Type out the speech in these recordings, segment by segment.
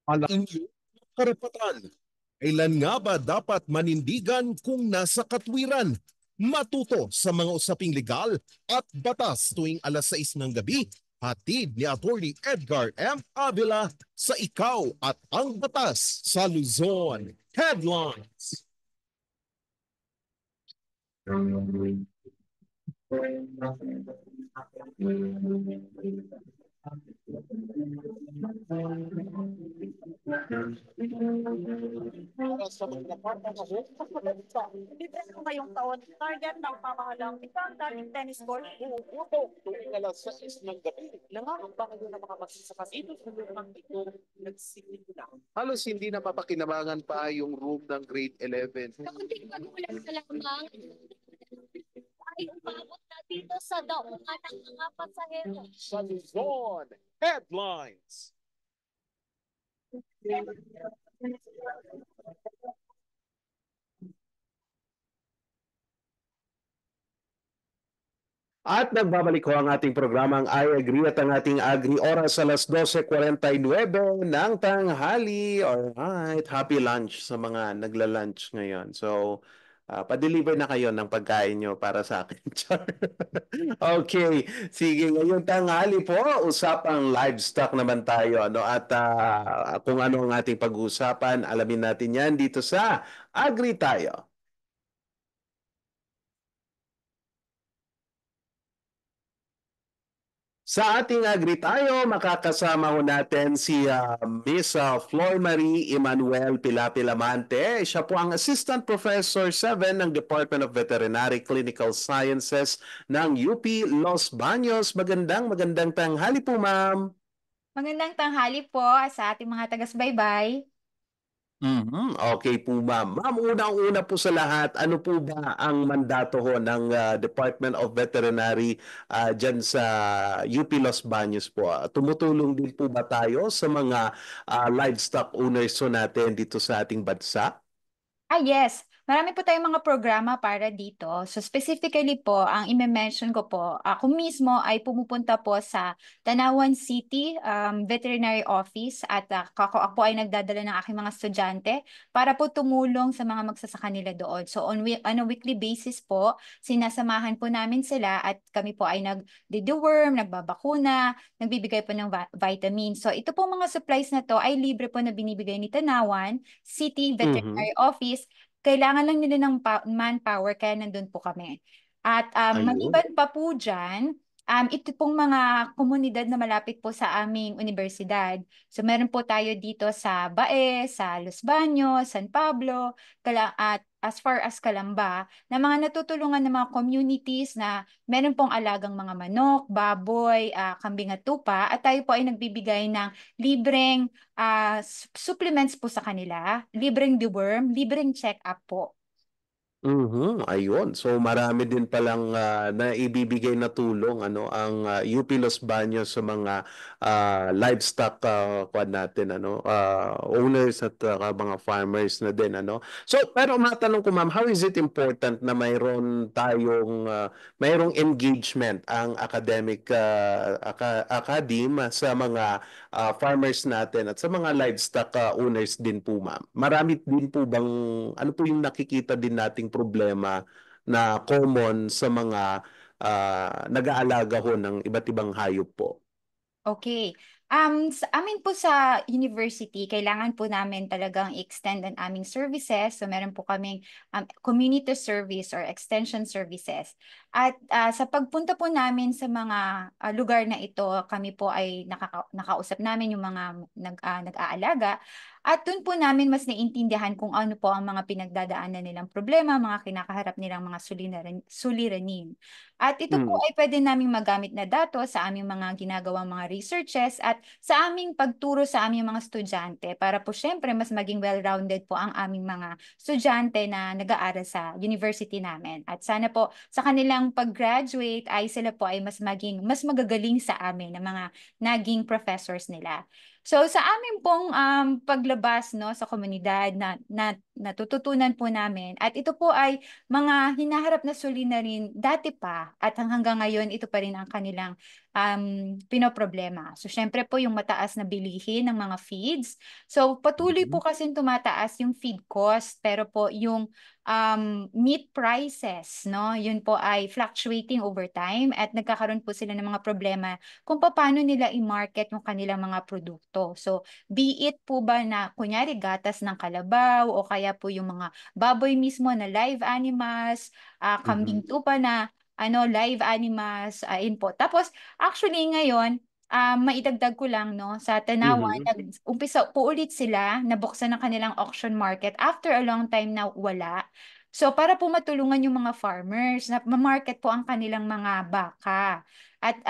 Ala inyong karapatan. Kailan nga ba dapat manindigan kung nasa katwiran? Matuto sa mga usaping legal at batas tuwing alas 6 ng gabi. Hatid ni Attorney Edgar M. Avila sa Ikaw at ang Batas sa Luzon. Headlines. Libre ko ngayong taon, target ng pamahalang isang dating tennis court, buo-buo Tuwing alas 6 ng gabi. lang ang pangalan ng mga magsasaka dito sa lupang ito nagsisimula. Halos hindi na mapakinabangan pa yung room ng grade 11. Kaunting magulang na lamang ay umabot na dito sa daungan ng mga pasahero. Sa Luzon. Headlines. At nagbabalik ko ang ating programang I Agree at ang ating Agri oras alas 12:49 ng tanghali. Alright, happy lunch sa mga nagla-lunch ngayon. So, pa-deliver na kayo ng pagkain nyo para sa akin. Okay, sige. Ngayong tanghali po, usapang livestock naman tayo. Ano? At kung ano ang ating pag-uusapan, alamin natin yan dito sa Agri Tayo. Sa ating Agri tayo, makakasama ho natin si Miss Flor Marie Emmanuel Pilapilamante. Siya po ang Assistant Professor 7 ng Department of Veterinary Clinical Sciences ng UP Los Baños. Magandang tanghali po, ma'am. Magandang tanghali po sa ating mga tagas-baybay. Okay po, ma'am. Ma'am, unang-una po sa lahat, ano po ba ang mandato ho ng Department of Veterinary dyan sa UP Los Baños po? Tumutulong din po ba tayo sa mga livestock owners ho natin dito sa ating bansa? Yes. Marami po tayong mga programa para dito. So specifically po, ang i-mention ko po, ako mismo ay pumupunta po sa Tanawan City Veterinary Office at ako ay nagdadala ng aking mga estudyante para po tumulong sa mga magsasaka nila doon. So on a weekly basis po, sinasamahan po namin sila at kami po ay nag-deworm, nagbabakuna, nagbibigay po ng vitamins. So ito po mga supplies na to ay libre po na binibigay ni Tanawan City Veterinary Office. Kailangan lang nila ng manpower kaya nandun po kami. At Ayun. maliban pa po dyan, ito pong mga komunidad na malapit po sa aming universidad. So meron po tayo dito sa Bae, sa Los Baños, San Pablo, at as far as Calamba, na mga natutulungan ng mga communities na meron pong alagang mga manok, baboy, kambing at tupa, at tayo po ay nagbibigay ng libreng supplements po sa kanila, libreng deworm, libreng check-up po. Ayun. So marami din palang naibibigay na tulong ang UP Los Baños sa mga livestock kuwan natin owners at mga farmers na din So pero matanong ko, ma'am, how is it important na mayroong engagement ang academic academe sa mga farmers natin at sa mga livestock owners din po, ma'am? Marami din po bang ano po yung nakikita din nating problema na common sa mga nag-aalaga ho ng iba't ibang hayop po? Okay. Sa amin po sa university, kailangan po namin talagang extend ang aming services. So meron po kaming community service or extension services. At sa pagpunta po namin sa mga lugar na ito, kami po ay nakausap namin yung mga nag-aalaga. At dun po namin mas naiintindihan kung ano po ang mga pinagdadaanan nilang problema, mga kinakaharap nilang mga suliranin. At ito po ay pwede naming magamit na datos sa aming mga ginagawang mga researches at sa aming pagturo sa aming mga estudyante para po syempre mas maging well-rounded po ang aming mga estudyante na nag-aaral sa university namin. At sana po sa kanilang pag-graduate ay sila po ay mas magagaling sa amin ng mga naging professors nila. So sa amin pong paglabas no sa komunidad na natututunan po namin at ito po ay mga hinaharap na suliranin dati pa at hanggang ngayon ito pa rin ang kanilang pinoproblema. So syempre po yung mataas na bilihin ng mga feeds. So patuloy po kasi tumataas yung feed cost pero po yung meat prices no yun po ay fluctuating over time at nagkakaroon po sila ng mga problema kung paano nila i-market yung kanilang mga produkto. So, be it po ba na kunyari gatas ng kalabaw o kaya po yung mga baboy mismo na live animals, kambing tupa na live animals, ayun po. Tapos, actually ngayon, maidagdag ko lang no sa Tanawan, Mhm. umpisa po ulit sila nabuksan ng kanilang auction market after a long time na wala. So para po matulungan yung mga farmers na ma-market po ang kanilang mga baka. At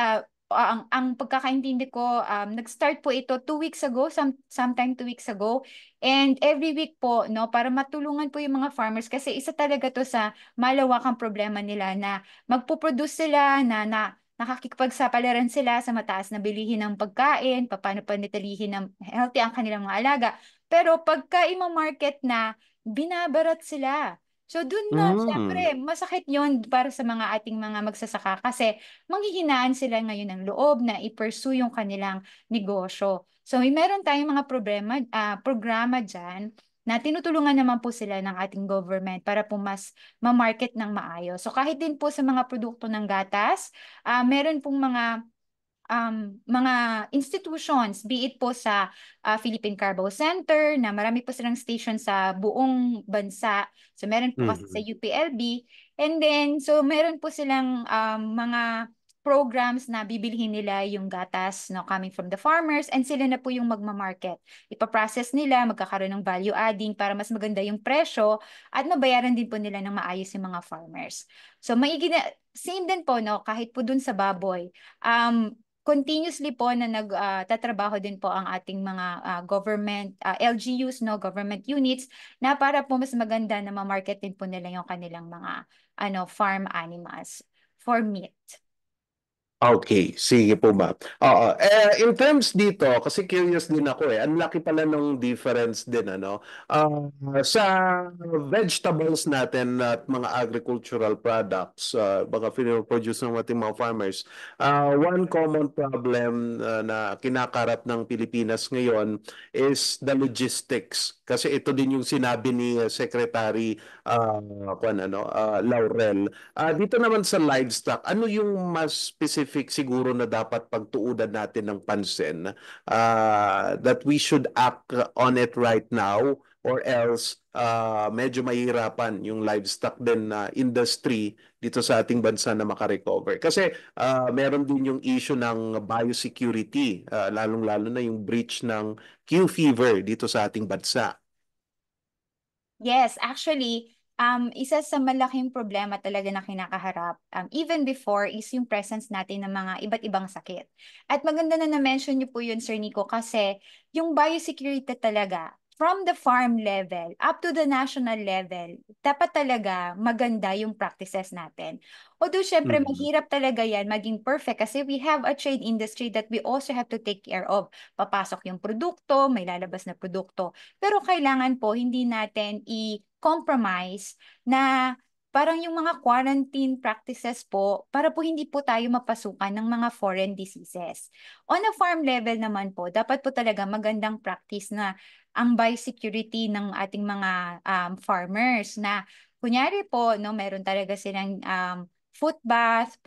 ang pagkakaintindi ko, nag-start po ito 2 weeks ago, sometime 2 weeks ago. And every week po, no, para matulungan po yung mga farmers kasi isa talaga to sa malawakang problema nila na magpo-produce sila na nakikipagsapalaran sila sa mataas na bilihin ng pagkain, paano panitilihin ng healthy ang kanilang mga alaga. Pero pagka ima-market na, binabarat sila. So dun na, Mm. syempre, masakit yon para sa mga ating mga magsasaka kasi manghihinaan sila ngayon ng loob na i-pursue yung kanilang negosyo. So may meron tayong mga programa dyan na tinutulungan naman po sila ng ating government para po mas ma-market ng maayos. So kahit din po sa mga produkto ng gatas, meron pong mga institutions, be it po sa Philippine Carbo Center, na marami po silang station sa buong bansa. So meron po kasi sa Mhm. UPLB. And then, so meron po silang mga programs na bibilhin nila yung gatas no, coming from the farmers and sila na po yung magmamarket. Ipaprocess nila, magkakaroon ng value adding para mas maganda yung presyo at mabayaran din po nila ng maayos yung mga farmers. So maigi na, same din po no, kahit po dun sa baboy. Continuously po na nagtatrabaho din po ang ating mga government LGUs no government units na para po mas maganda na ma-market din po nila yung kanilang mga farm animals for meat. Okay, sige po ma'am. Oo. In terms dito, kasi curious din ako ang laki pala ng difference din ano. Sa vegetables natin at mga agricultural products, mga produce ng ating mga farmers, one common problem na kinakarap ng Pilipinas ngayon is the logistics. Kasi ito din yung sinabi ni Secretary Laurel. Dito naman sa livestock, ano yung mas specific siguro na dapat pagtuunan natin ng pansin that we should act on it right now or else medyo mahirapan yung livestock din na industry dito sa ating bansa na makarecover. Kasi meron din yung issue ng biosecurity, lalong-lalo na yung breach ng Q fever dito sa ating bansa. Yes, actually, isa sa malaking problema talaga na kinakaharap, even before, is yung presence natin ng mga iba't ibang sakit. At maganda na na-mention niyo po yun, Sir Nico, kasi yung biosecurity talaga, from the farm level up to the national level, dapat talaga maganda yung practices natin. Although, syempre, Mhm. maghirap talaga yan maging perfect kasi we have a trade industry that we also have to take care of. Papasok yung produkto, may lalabas na produkto. Pero kailangan po hindi natin i-compromise na parang yung mga quarantine practices po para po hindi po tayo mapasukan ng mga foreign diseases. On a farm level naman po, dapat po talaga magandang practice na ang biosecurity ng ating mga farmers na kunyari po, no, meron talaga silang foot bath,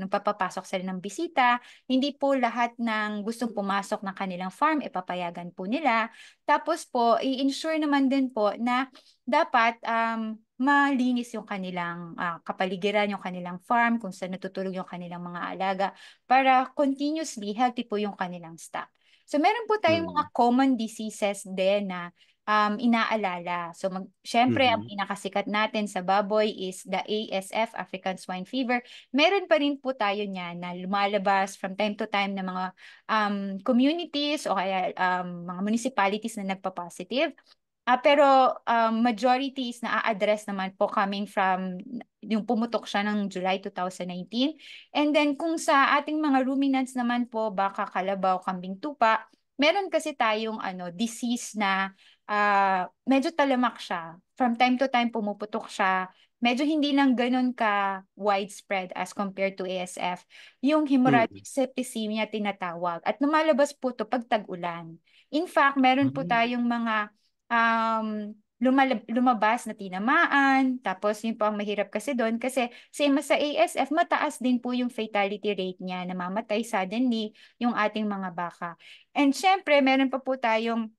nung papapasok sila ng bisita, hindi po lahat ng gustong pumasok ng kanilang farm, ipapayagan po nila. Tapos po, i-ensure naman din po na dapat malinis yung kanilang kapaligiran, yung kanilang farm, kung saan natutulog yung kanilang mga alaga, para continuously healthy po yung kanilang stock. So meron po tayong mga Mhm. common diseases din na inaalala. So syempre, ang Mhm. pinakasikat natin sa baboy is the ASF, African Swine Fever. Meron pa rin po tayo niyan na lumalabas from time to time na mga communities o kaya mga municipalities na nagpa-positive. Pero majority is na-address naman po coming from yung pumutok siya ng July 2019. And then kung sa ating mga ruminants naman po, baka, kalabaw, kambing tupa, meron kasi tayong disease na medyo talamak siya. From time to time pumuputok siya. Medyo hindi lang ganun ka widespread as compared to ASF. Yung hemorrhagic Mm. septicemia tinatawag. At lumalabas po to pag tag-ulan. In fact, meron po Mm. tayong mga lumabas na tinamaan. Tapos yun po ang mahirap kasi doon. Kasi same as sa ASF, mataas din po yung fatality rate niya. Namamatay suddenly yung ating mga baka. And syempre, meron pa po tayong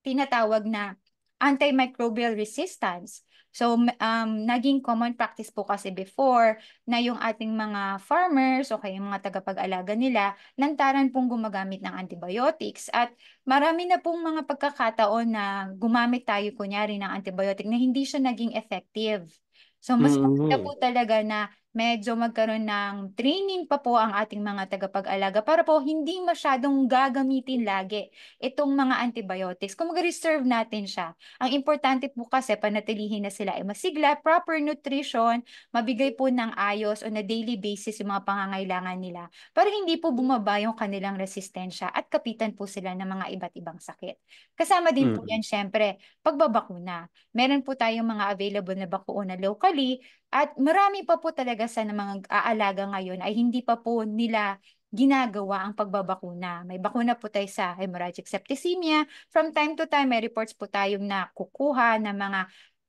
tinatawag na antimicrobial resistance. So, naging common practice po kasi before na yung ating mga farmers o kaya yung mga tagapag-alaga nila, lantaran pong gumagamit ng antibiotics. At marami na pong mga pagkakataon na gumamit tayo kunyari ng antibiotic na hindi siya naging effective. So, mas maganda Mm. po talaga na medyo magkaroon ng training pa po ang ating mga tagapag-alaga para po hindi masyadong gagamitin lagi itong mga antibiotics. Kung mag-reserve natin siya. Ang importante po kasi panatilihin na sila ay masigla, proper nutrition, mabigay po ng ayos o na daily basis yung mga pangangailangan nila para hindi po bumaba yung kanilang resistensya at kapitan po sila ng mga iba't ibang sakit. Kasama din po Mm. yan syempre pagbabakuna. Meron po tayong mga available na bakuna locally at marami pa po talaga sa mga aalaga ngayon ay hindi pa po nila ginagawa ang pagbabakuna. May bakuna po tayo sa hemorrhagic septicemia. From time to time, may reports po tayong nakukuha ng mga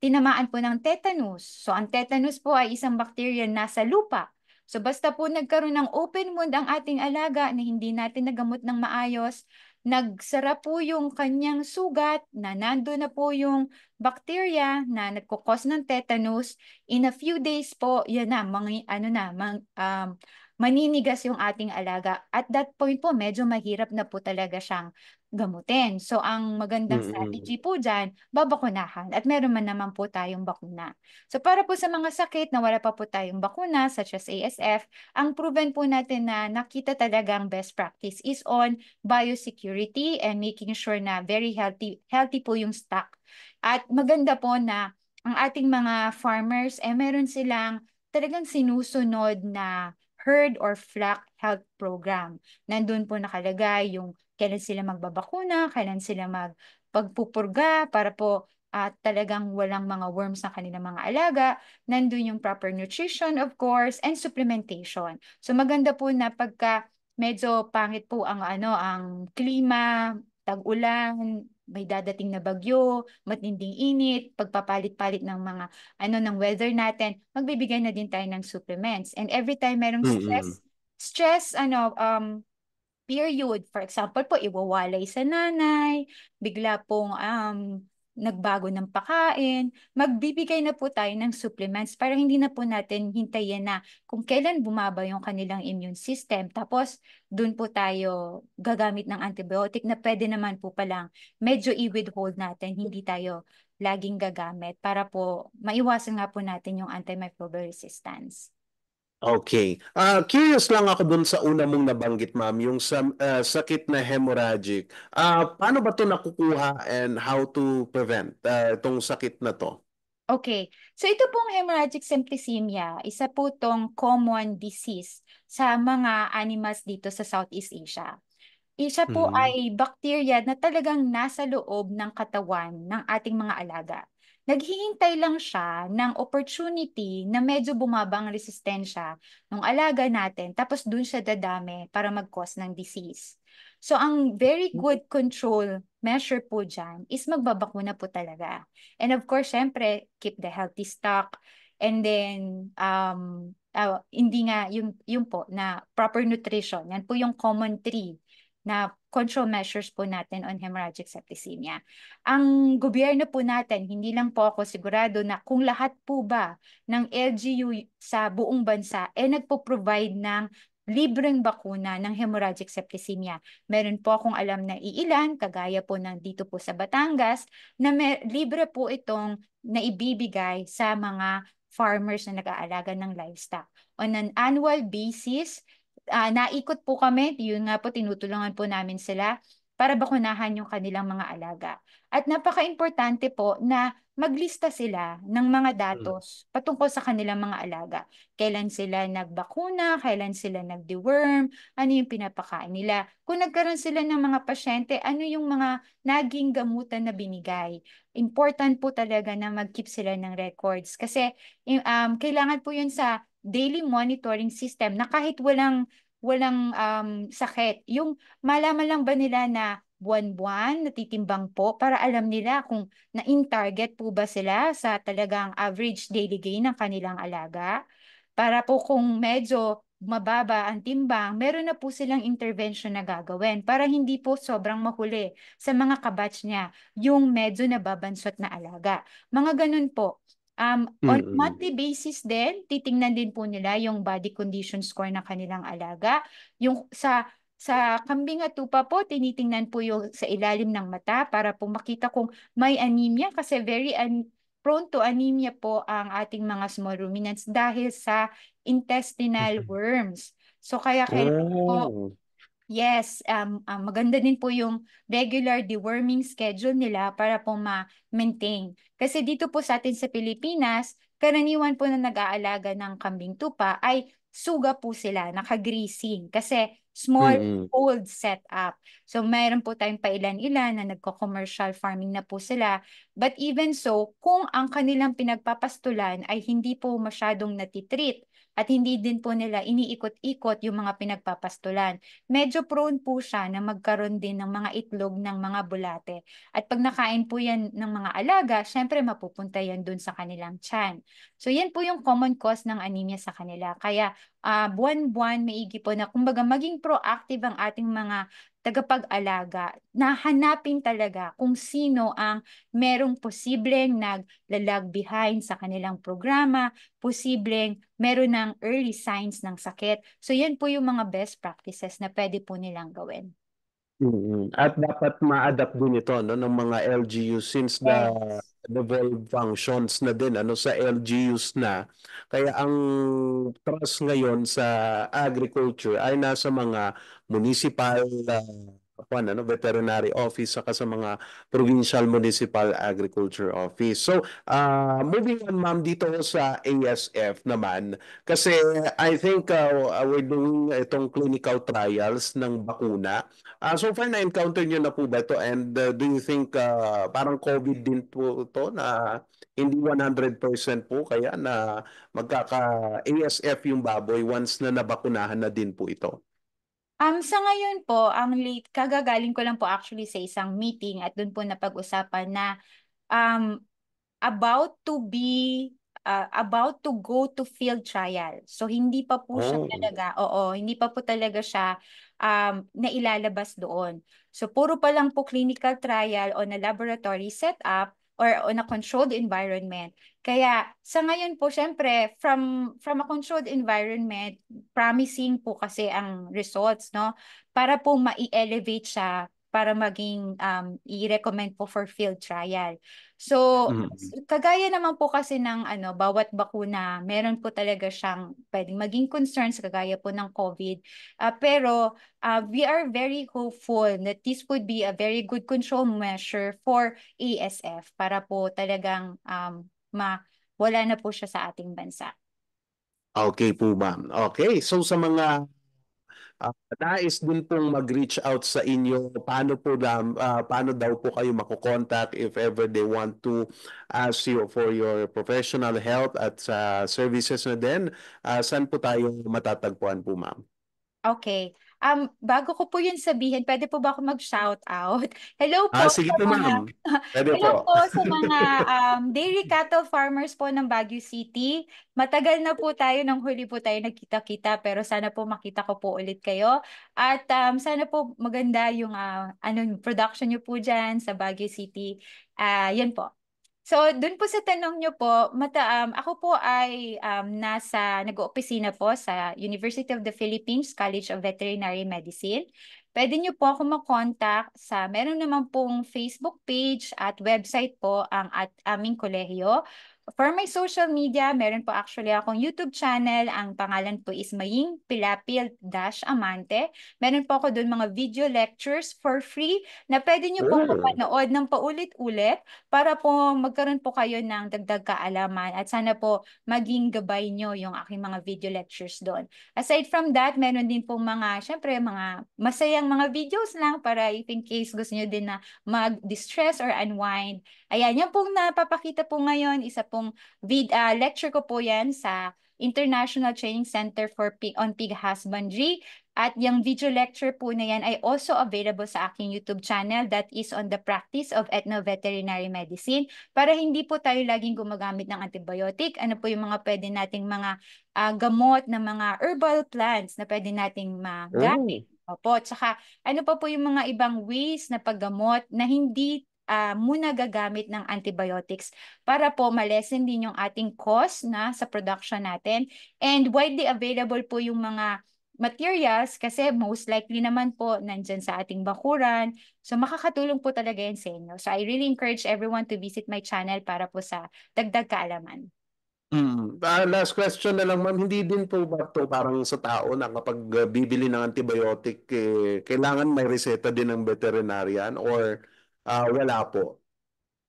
tinamaan po ng tetanus. So, ang tetanus po ay isang bacteria na nasa lupa. So, basta po nagkaroon ng open wound ang ating alaga na hindi natin nagamot ng maayos, nagsara po yung kanyang sugat na nando na po yung bacteria na nagkukos ng tetanus. In a few days po, yan na, maninigas yung ating alaga. At that point po, medyo mahirap na po talaga siyang gamutin. So, ang magandang Mm. strategy po dyan, babakunahan. At meron man naman po tayong bakuna. So, para po sa mga sakit na wala pa po tayong bakuna, such as ASF, ang proven po natin na nakita talagang best practice is on biosecurity and making sure na very healthy po yung stock. At maganda po na ang ating mga farmers, meron silang talagang sinusunod na herd or flock health program. Nandun po nakalagay yung kailan sila magbabakuna, kailan sila magpagpupurga para po talagang walang mga worms sa kanilang mga alaga. Nandun yung proper nutrition, of course, and supplementation. So maganda po na pagka medyo pangit po ang klima, tag-ulan, may dadating na bagyo, matinding init, pagpapalit-palit ng mga ng weather natin, magbibigay na din tayo ng supplements. And every time merong Mm. stress period, for example po, iwawalay sa nanay, bigla pong nagbago ng pakain, magbibigay na po tayo ng supplements para hindi na po natin hintayin na kung kailan bumaba yung kanilang immune system. Tapos, dun po tayo gagamit ng antibiotic na pwede naman po palang medyo i-withhold natin, hindi tayo laging gagamit para po maiwasan nga po natin yung antimicrobial resistance. Okay. Curious lang ako dun sa una mong nabanggit, ma'am, yung sakit na hemorrhagic. Paano ba 'to nakukuha and how to prevent itong sakit na 'to? Okay. So ito pong hemorrhagic septicemia, isa po tong common disease sa mga animals dito sa Southeast Asia. Isa po Mm. ay bacteria na talagang nasa loob ng katawan ng ating mga alaga. Naghihintay lang siya ng opportunity na medyo bumabang resistensya ng alaga natin tapos dun siya dadami para mag-cause ng disease. So ang very good control measure po dyan is magbabakuna po talaga. And of course, syempre, keep the healthy stock. And then, hindi nga, yung po, na proper nutrition. Yan po yung common three na control measures po natin on hemorrhagic septicemia. Ang gobyerno po natin, hindi lang po ako sigurado na kung lahat po ba ng LGU sa buong bansa nagpo-provide ng libreng bakuna ng hemorrhagic septicemia. Meron po akong alam na iilan, kagaya po ng dito po sa Batangas, na libre po itong naibibigay sa mga farmers na nag-aalaga ng livestock. On an annual basis, naikot po kami, yun nga po, tinutulungan po namin sila para bakunahan yung kanilang mga alaga. At napaka-importante po na maglista sila ng mga datos patungkol sa kanilang mga alaga. Kailan sila nagbakuna, kailan sila nag-deworm, ano yung pinapakain nila. Kung nagkaroon sila ng mga pasyente, ano yung mga naging gamutan na binigay. Important po talaga na mag-keep sila ng records kasi kailangan po yun sa daily monitoring system na kahit walang sakit. Yung malaman lang ba nila na buwan-buwan natitimbang po para alam nila kung na-in target po ba sila sa talagang average daily gain ng kanilang alaga. Para po kung medyo mababa ang timbang, meron na po silang intervention na gagawin para hindi po sobrang mahuli sa mga kabatch niya yung medyo nababansot na alaga. Mga ganun po. On Mm-mm. monthly basis din, titingnan din po nila yung body condition score ng kanilang alaga. Yung sa kambing at tupa po, tinitingnan po yung sa ilalim ng mata para po makita kung may anemia kasi prone to anemia po ang ating mga small ruminants dahil sa intestinal worms. So kaya kailangan po. Oh. Yes, maganda din po yung regular deworming schedule nila para po ma-maintain. Kasi dito po sa atin sa Pilipinas, karaniwan po na nag-aalaga ng kambing tupa ay suga po sila, naka-grazing. Kasi small Mm-mm. hold setup. So mayroon po tayong pailan-ilan na nagko-commercial farming na po sila. But even so, kung ang kanilang pinagpapastulan ay hindi po masyadong natitreat at hindi din po nila iniikot-ikot yung mga pinagpapastulan, medyo prone po siya na magkaroon din ng mga itlog ng mga bulate. At pag nakain po yan ng mga alaga, syempre mapupunta yan dun sa kanilang tiyan. So yan po yung common cause ng anemia sa kanila. Kaya buwan-buwan maigi po na kumbaga maging proactive ang ating mga tagapag-alaga na hanapin talaga kung sino ang merong posibleng naglalag behind sa kanilang programa, posibleng meron ng early signs ng sakit. So yan po yung mga best practices na pwede po nilang gawin. Mm. At dapat ma-adapt din ito no ng mga LGUs since Yes. the valve functions na din sa LGUs na. Kaya ang trust ngayon sa agriculture ay nasa mga municipal veterinary office saka sa mga provincial municipal agriculture office. So, moving on ma'am dito sa ASF naman kasi I think we're doing itong clinical trials ng bakuna. So far na-encounter nyo na po ba ito and do you think parang COVID din po ito na hindi 100% po kaya na magkaka-ASF yung baboy once na nabakunahan na din po ito? Sa ngayon po, kagagaling ko lang po actually sa isang meeting at doon po napag-usapan na um, about to be about to go to field trial. So hindi pa po siya Oh. talaga, oo, hindi pa po talaga siya nailalabas doon. So puro pa lang po clinical trial on a laboratory setup or on a controlled environment. Kaya sa ngayon po, syempre, from a controlled environment, promising po kasi ang results, no? Para po ma-elevate siya para maging i-recommend po for field trial. So, Mm. kagaya naman po kasi ng bawat bakuna, meron po talaga siyang pwedeng maging concerns kagaya po ng COVID. Pero we are very hopeful that this would be a very good control measure for ASF para po talagang wala na po siya sa ating bansa. Okay po ma'am. Okay, so sa mga nais din pong mag-reach out sa inyo, paano daw po kayo makokontak if ever they want to ask you for your professional help at sa services na din, saan po tayo matatagpuan po ma'am? Okay. Bago ko po yun sabihin, pwede po ba ako mag-shout out? Hello po Sige sa po mga ma'am. Pwede Hello po. po sa mga dairy cattle farmers po ng Baguio City. Matagal na po tayo, nang huli po tayo nagkita-kita, pero sana po makita ko po ulit kayo. At sana po maganda yung production nyo po dyan sa Baguio City. Yan po. So, dun po sa tanong nyo po, ako po ay nag-oopisina po sa University of the Philippines College of Veterinary Medicine. Pwede nyo po ako makontak meron naman pong Facebook page at website po ang aming kolehiyo. For my social media, meron po actually akong YouTube channel. Ang pangalan po is Maying Pilapil-Amante. Meron po ako doon mga video lectures for free na pwede nyo po mapanood ng paulit-ulit para po magkaroon po kayo ng dagdag kaalaman at sana po maging gabay nyo yung aking mga video lectures doon. Aside from that, meron din po mga, syempre, mga masayang mga videos lang para if in case gusto nyo din na mag-distress or unwind. Ayan, yan pong napapakita po ngayon, isa pong lecture ko po yan sa International Training Center on Pig Husbandry. At yung video lecture po na yan ay also available sa aking YouTube channel that is on the practice of ethno-veterinary medicine para hindi po tayo laging gumagamit ng antibiotic. Ano po yung mga pwede nating mga gamot na mga herbal plants na pwede nating magamit. Opo, tsaka ano pa po yung mga ibang ways na paggamot na hindi muna gagamit ng antibiotics para po malesen din yung ating cost na sa production natin. And widely available po yung mga materials kasi most likely naman po nandyan sa ating bakuran. So makakatulong po talaga yan sa inyo. So I really encourage everyone to visit my channel para po sa dagdag kaalaman. Last question na lang, ma'am. Hindi din po ba to parang sa tao na kapag bibili ng antibiotic, kailangan may reseta din ng veterinarian or wala po?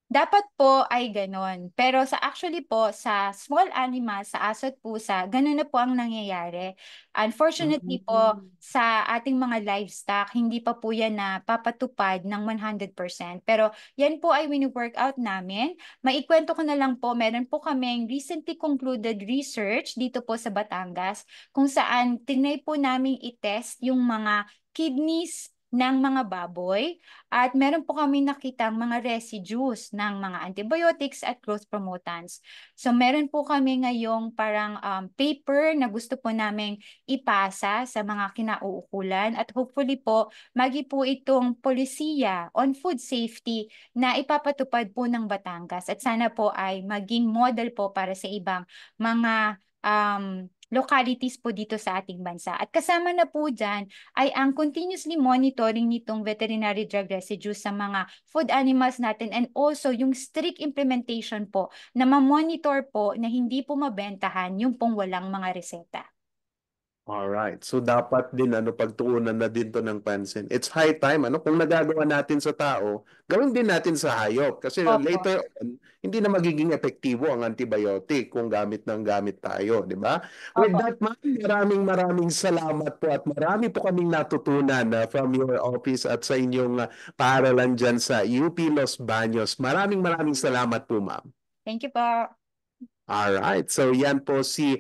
Dapat po ay ganon. Pero actually po, sa small animals, sa aso at pusa, ganon na po ang nangyayari. Unfortunately po, sa ating mga livestock, hindi pa po yan na papatupad ng 100%. Pero yan po ay wini-work out namin. Maikwento ko na lang po, meron po kaming recently concluded research dito po sa Batangas, kung saan tinry po namin i-test yung mga kidneys ng mga baboy at meron po kami nakitang mga residues ng mga antibiotics at growth promotants. So meron po kami ngayong parang paper na gusto po naming ipasa sa mga kinauukulan at hopefully po magi po itong polisiya on food safety na ipapatupad po ng Batangas at sana po ay maging model po para sa ibang mga localities po dito sa ating bansa. At kasama na po dyan ay ang continuously monitoring nitong veterinary drug residues sa mga food animals natin and also yung strict implementation po na ma-monitor po na hindi po mabentahan yung pong walang mga reseta. Alright. So dapat din pagtuunan na din to ng pansin. It's high time kung nagagawa natin sa tao, gawin din natin sa hayop kasi later on hindi na magiging epektibo ang antibiotic kung gamit tayo, di ba? With that, ma'am, maraming salamat po at marami po kaming natutunan from your office at sa inyong paaralan dyan sa UP Los Baños. Maraming salamat po, ma'am. Thank you po. Alright. So yan po si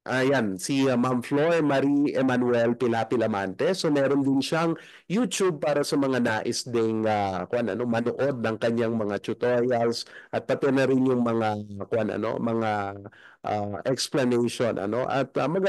Ma'am Flor Marie Emanuel Pilapil-Amante. So meron din siyang YouTube para sa mga nais ding manood ng kanyang mga tutorials at pati na rin yung mga mga explanation at maganda